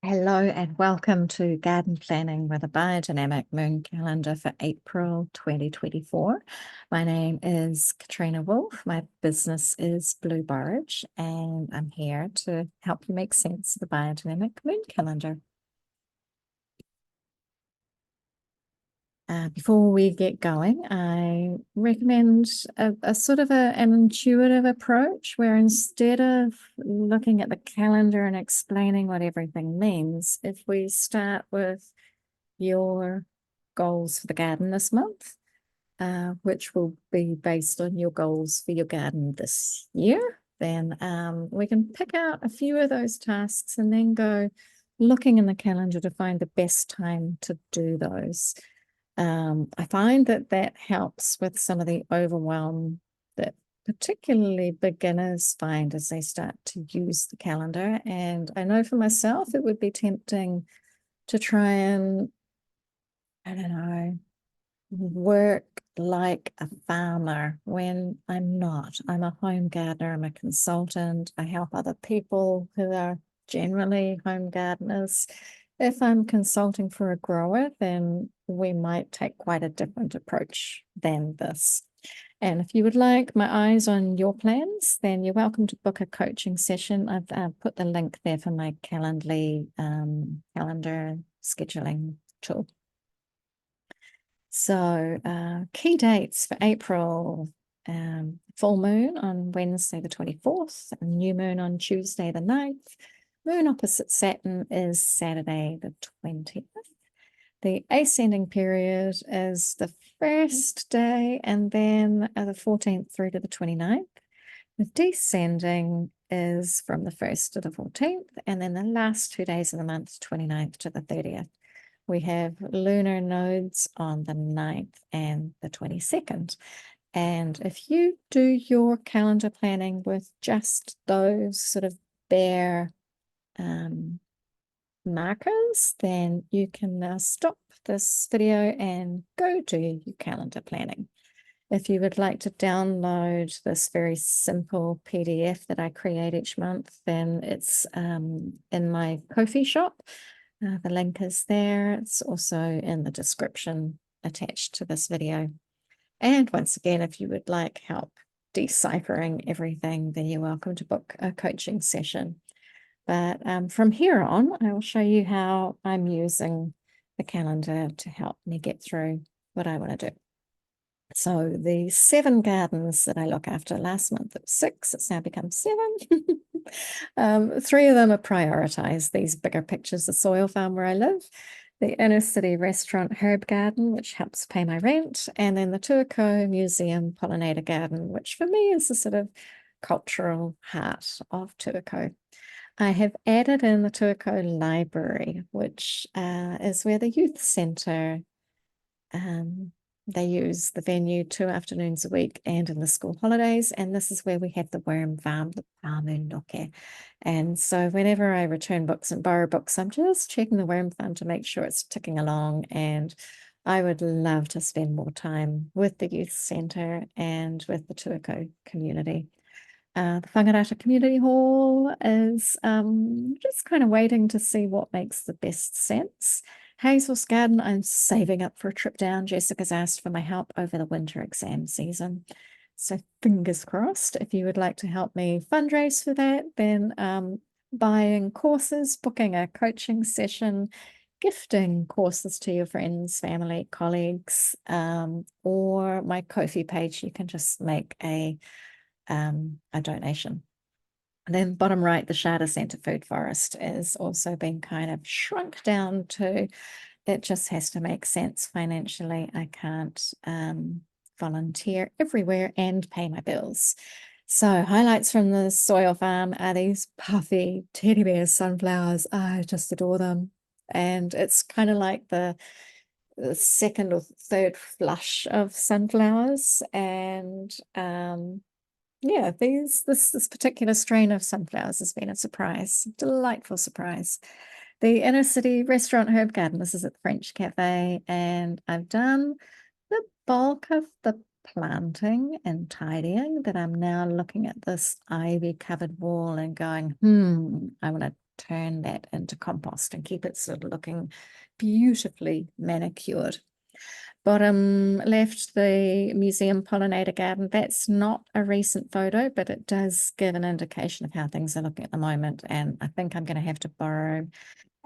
Hello and welcome to Garden Planning with a Biodynamic Moon Calendar for April 2024. My name is Katrina Wolf. My business is Blue Borage, and I'm here to help you make sense of the Biodynamic Moon Calendar. Before we get going, I recommend a sort of an intuitive approach where instead of looking at the calendar and explaining what everything means, if we start with your goals for the garden this month, which will be based on your goals for your garden this year, then we can pick out a few of those tasks and then go looking in the calendar to find the best time to do those. I find that helps with some of the overwhelm that particularly beginners find as they start to use the calendar. And I know for myself, it would be tempting to try and, I don't know, work like a farmer when I'm not. I'm a home gardener, I'm a consultant, I help other people who are generally home gardeners. If I'm consulting for a grower, then we might take quite a different approach than this. And if you would like my eyes on your plans, then you're welcome to book a coaching session. I've put the link there for my Calendly calendar scheduling tool. So key dates for April, full moon on Wednesday the 24th, and new moon on Tuesday the 9th. Moon opposite Saturn is Saturday the 20th. The ascending period is the first day and then the 14th through to the 29th. The descending is from the 1st to the 14th, and then the last 2 days of the month, 29th to the 30th. We have lunar nodes on the 9th and the 22nd. And if you do your calendar planning with just those sort of bare markers, then you can now stop this video and go do your calendar planning. If you would like to download this very simple PDF that I create each month, then it's in my Ko-fi shop. The link is there. It's also in the description attached to this video. And once again, if you would like help deciphering everything, then you're welcome to book a coaching session. But from here on, I will show you how I'm using the calendar to help me get through what I want to do. So the 7 gardens that I look after, last month it was 6, it's now become 7. 3 of them are prioritized, these bigger pictures, the soil farm where I live, the inner city restaurant herb garden, which helps pay my rent, and then the Tuako Museum pollinator garden, which for me is the sort of cultural heart of Tuako. I have added in the Tuako Library, which is where the youth centre, they use the venue 2 afternoons a week and in the school holidays. And this is where we have the worm farm, the Pamu Noke. And so whenever I return books and borrow books, I'm just checking the worm farm to make sure it's ticking along. And I would love to spend more time with the youth centre and with the Tuako community. The Whangarata Community Hall is just kind of waiting to see what makes the best sense. Hazel's Garden, I'm saving up for a trip down. Jessica's asked for my help over the winter exam season. So fingers crossed. If you would like to help me fundraise for that, then buying courses, booking a coaching session, gifting courses to your friends, family, colleagues, or my Ko-fi page, you can just make a donation. And then bottom right, the Shada Centre Food Forest is also been kind of shrunk down to, it just has to make sense financially. I can't volunteer everywhere and pay my bills. So highlights from the soil farm are these puffy teddy bear sunflowers. I just adore them. And it's kind of like the second or third flush of sunflowers. And yeah, this particular strain of sunflowers has been a surprise, delightful surprise. The inner city restaurant herb garden, this is at the French Cafe, and I've done the bulk of the planting and tidying, that I'm now looking at this ivy covered wall and going, I want to turn that into compost and keep it sort of looking beautifully manicured. Bottom left, the museum pollinator garden. That's not a recent photo, but it does give an indication of how things are looking at the moment. And I think I'm going to have to borrow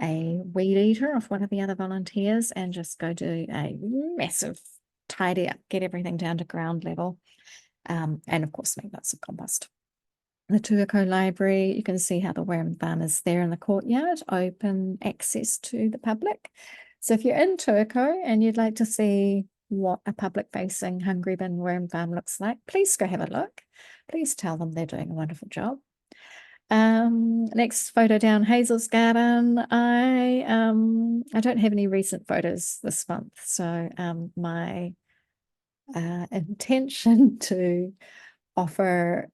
a weed eater off one of the other volunteers and just go do a massive tidy up, get everything down to ground level. And of course, make lots of compost. The Tuako Library, you can see how the worm farm is there in the courtyard, open access to the public. So if you're in Tuako and you'd like to see what a public-facing hungry bin worm farm looks like, please go have a look. Please tell them they're doing a wonderful job. Next photo down, Hazel's garden. I don't have any recent photos this month, so my intention to offer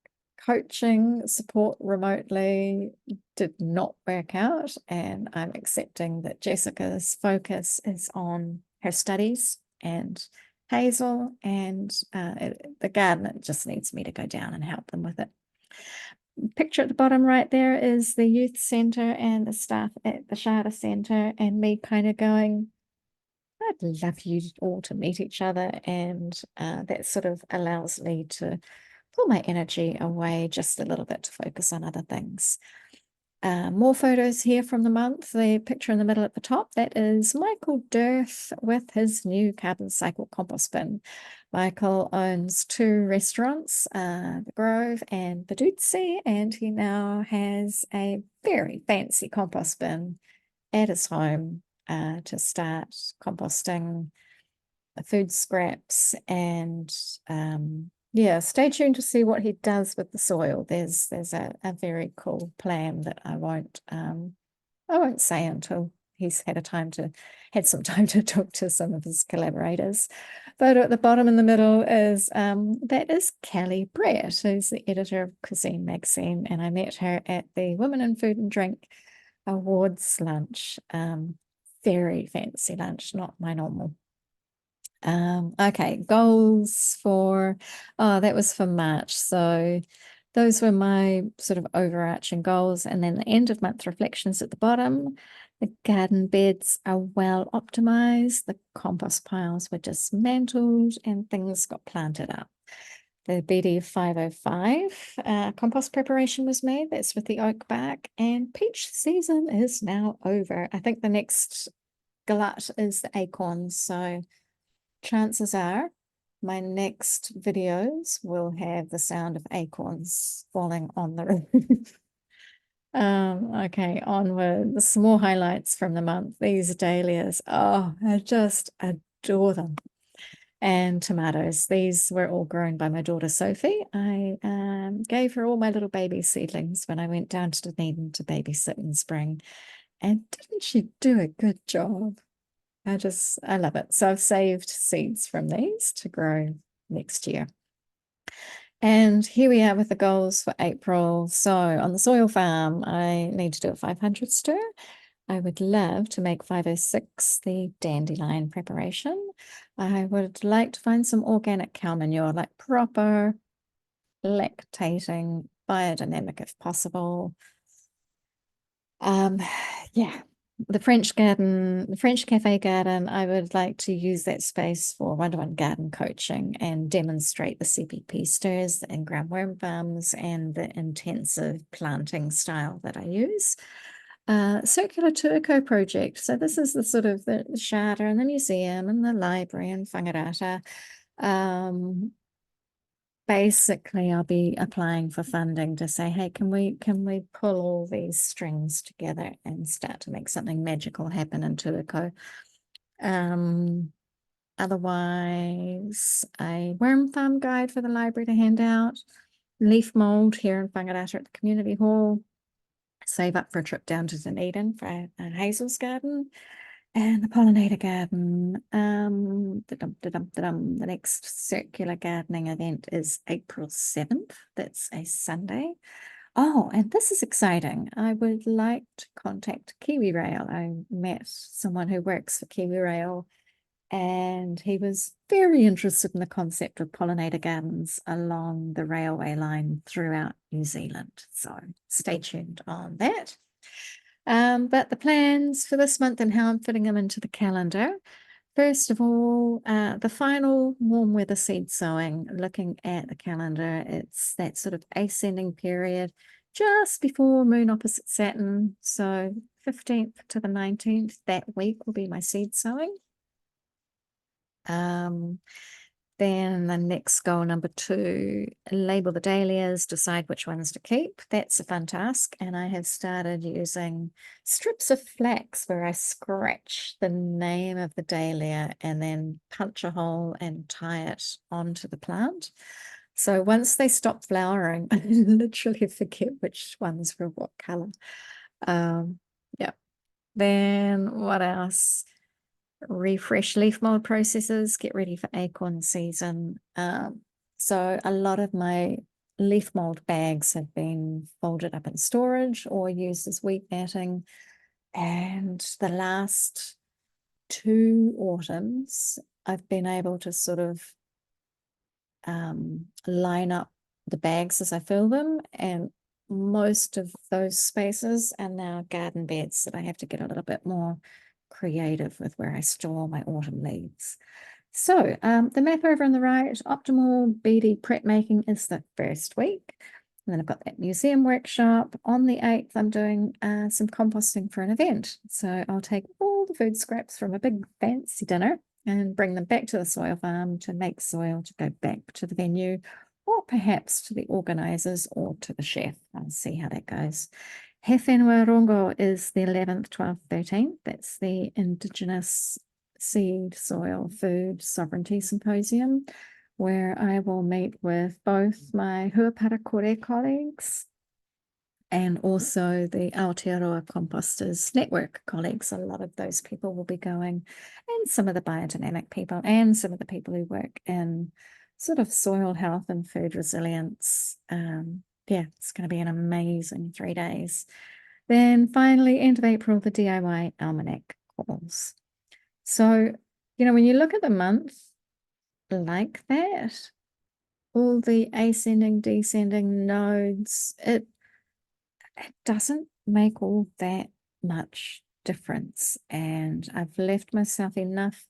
coaching support remotely did not work out, and I'm accepting that Jessica's focus is on her studies and Hazel, and the garden, it just needs me to go down and help them with it. Picture at the bottom right there is the youth centre and the staff at the Shada Centre, and me kind of going, I'd love you all to meet each other, and that sort of allows me to pull my energy away just a little bit to focus on other things. More photos here from the month. The picture in the middle at the top, that is Michael Dirth with his new carbon cycle compost bin. Michael owns 2 restaurants, the Grove and Baduzzi, and he now has a very fancy compost bin at his home to start composting food scraps. And yeah, stay tuned to see what he does with the soil. There's a very cool plan that I won't say until he's had some time to talk to some of his collaborators. Photo at the bottom in the middle is that is Kelly Brett, who's the editor of Cuisine magazine, and I met her at the Women in Food and Drink Awards lunch. Very fancy lunch, not my normal. Okay, goals for, that was for March. So those were my sort of overarching goals. And then the end of month reflections at the bottom. The garden beds are well optimized. The compost piles were dismantled and things got planted up. The BD 505 compost preparation was made. That's with the oak bark, and peach season is now over. I think the next glut is the acorns. So chances are my next videos will have the sound of acorns falling on the roof. Okay, onward. Some more highlights from the month. These dahlias, oh, I just adore them. And tomatoes. These were all grown by my daughter Sophie. I gave her all my little baby seedlings when I went down to Dunedin to babysit in spring. And didn't she do a good job? I love it. So I've saved seeds from these to grow next year. And here we are with the goals for April. So on the soil farm, I need to do a 500 stir. I would love to make 506 the dandelion preparation. I would like to find some organic cow manure, like proper lactating biodynamic if possible. Yeah, the French cafe garden, I would like to use that space for one-to-one garden coaching and demonstrate the CPP stirs, the in-ground worm farms, and the intensive planting style that I use. Circular Tuako project. So this is the sort of the Shada and the museum and the library and Whangarata. Basically, I'll be applying for funding to say, hey, can we pull all these strings together and start to make something magical happen in Tuako? Otherwise, a worm farm guide for the library to hand out, leaf mold here in Whangarata at the community hall, save up for a trip down to Dunedin for Hazel's garden, and the pollinator garden. The next circular gardening event is April 7th. That's a Sunday. Oh, and this is exciting. I would like to contact Kiwi Rail. I met someone who works for Kiwi Rail, and he was very interested in the concept of pollinator gardens along the railway line throughout New Zealand. So stay tuned on that. But the plans for this month and how I'm fitting them into the calendar. First of all, the final warm weather seed sowing, looking at the calendar, it's that sort of ascending period just before moon opposite Saturn. So 15th to the 19th, that week will be my seed sowing. Then the next goal, number 2, label the dahlias, decide which ones to keep. That's a fun task. And I have started using strips of flax where I scratch the name of the dahlia and then punch a hole and tie it onto the plant. So once they stop flowering, I literally forget which ones were what color. Yeah. Then what else? Refresh leaf mold processes, get ready for acorn season. So a lot of my leaf mold bags have been folded up in storage or used as wheat matting. And the last 2 autumns, I've been able to sort of line up the bags as I fill them, and most of those spaces are now garden beds that I have to get a little bit more creative with where I store my autumn leaves. So the map over on the right, optimal BD prep making is the first week. And then I've got that museum workshop. On the 8th, I'm doing some composting for an event. So I'll take all the food scraps from a big fancy dinner and bring them back to the soil farm to make soil to go back to the venue, or perhaps to the organisers or to the chef. I'll see how that goes. He Whenua Rongo is the 11th, 12th, 13th. That's the Indigenous Seed, Soil, Food Sovereignty Symposium, where I will meet with both my Huapara Kore colleagues and also the Aotearoa Composters Network colleagues. A lot of those people will be going, and some of the biodynamic people, and some of the people who work in sort of soil health and food resilience. Yeah, it's going to be an amazing 3 days. Then finally, end of April, the DIY Almanac calls. So, when you look at the month like that, all the ascending, descending nodes, it doesn't make all that much difference. And I've left myself enough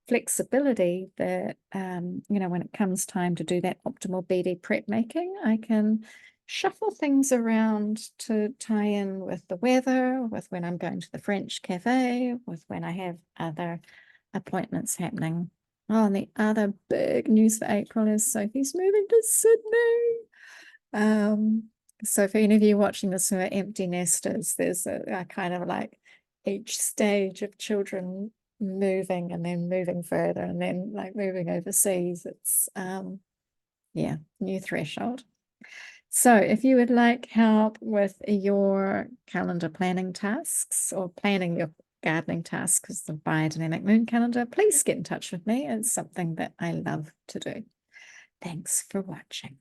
flexibility that, when it comes time to do that optimal BD prep making, I can shuffle things around to tie in with the weather, with when I'm going to the French cafe, with when I have other appointments happening. Oh, and the other big news for April is Sophie's moving to Sydney. So for any of you watching this who are empty nesters, there's a kind of like each stage of children moving and then moving further and then like moving overseas. It's yeah, new threshold. So if you would like help with your calendar planning tasks or planning your gardening tasks as the biodynamic moon calendar, please get in touch with me. It's something that I love to do. Thanks for watching.